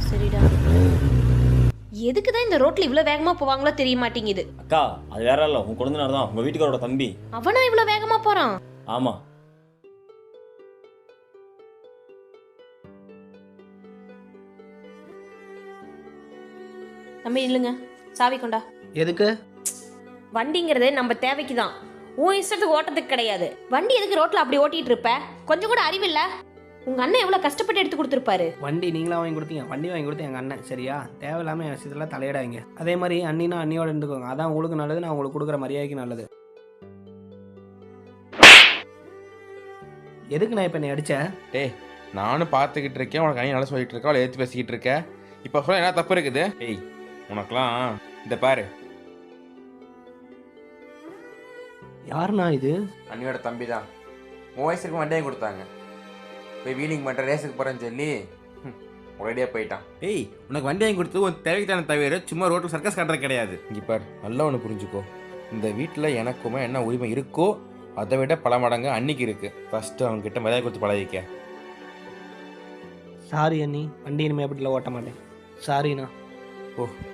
சரிடா. எதுக்கு தான் இந்த ரோட்ல இவ்வளவு வேகமா போவாங்களோ தெரிய மாட்டேங்குது. அக்கா அது வேற இல்லை, உங்க குழந்தைனார் தான், உங்க வீட்டுக்காரோட தம்பி. அவனா இவ்வளவு வேகமா போறான்? ஆமா. தம்பி இல்லைங்க, சாவி கொண்டா. எதுக்கு? வண்டிங்கிறது நம்ம தேவைக்கு தான், உன் இஷ்டத்துக்கு ஓட்டத்துக்கு கிடையாது. வண்டி எதுக்கு ரோட்ல அப்படி ஓட்டிட்டு இருப்ப? கொஞ்சம் கூட அறிவில்ல? உங்க அண்ணன் எவ்வளவு கஷ்டப்பட்டு எடுத்து கொடுத்துருப்பாரு. வண்டி நீங்களா வாங்கி கொடுத்தீங்க, வண்டி வாங்கி கொடுத்து எங்கள் அண்ணன். சரியா? தேவையில்லாமல் என் விஷயத்தில் தலையிடாதீங்க. அதே மாதிரி அண்ணினா அண்ணியோட இருந்துக்கோங்க. அதான் உங்களுக்கு நல்லது, நான் உங்களுக்கு கொடுக்குற மரியாதைக்கு நல்லது. எதுக்கு நான் இப்போ என்னை அடித்தேன்? டேய், நானும் பார்த்துக்கிட்டு இருக்கேன், உனக்கு அண்ணி நல்லா சொல்லிட்டு இருக்கா, அவளை ஏற்றி பேசிக்கிட்டு இருக்கேன். இப்போ சொல்ல என்ன தப்பு இருக்குது? டேய், உனக்கெல்லாம் இந்த பாரு, யாருண்ணா இது? அண்ணியோட தம்பி தான். 3 வயசுக்கு வண்டியை கொடுத்தாங்க. போய் வீலிங் பண்ணுற ரேஸுக்கு போகிறேன்னு சொல்லி ஒரேடியாக போயிட்டான். டேய், உனக்கு வண்டி வாங்கி கொடுத்து உன் தேவைக்கான தவிர சும்மா ரோட்டில் சர்க்கஸ் காட்டுறது கிடையாது. இங்கே பாரு, நல்லா ஒன்று புரிஞ்சுக்கோ. இந்த வீட்டில் எனக்குமே என்ன உரிமை இருக்கோ அதை விட பல மடங்கு அன்னிக்கு இருக்கு. ஃபர்ஸ்ட் அவங்க கிட்ட மரியாதை கொடுத்து பழகிக்க. சாரி அண்ணி, வண்டி இனிமேல் அப்படிலாம் ஓட்ட மாட்டேன். சாரிண்ணா. ஓ,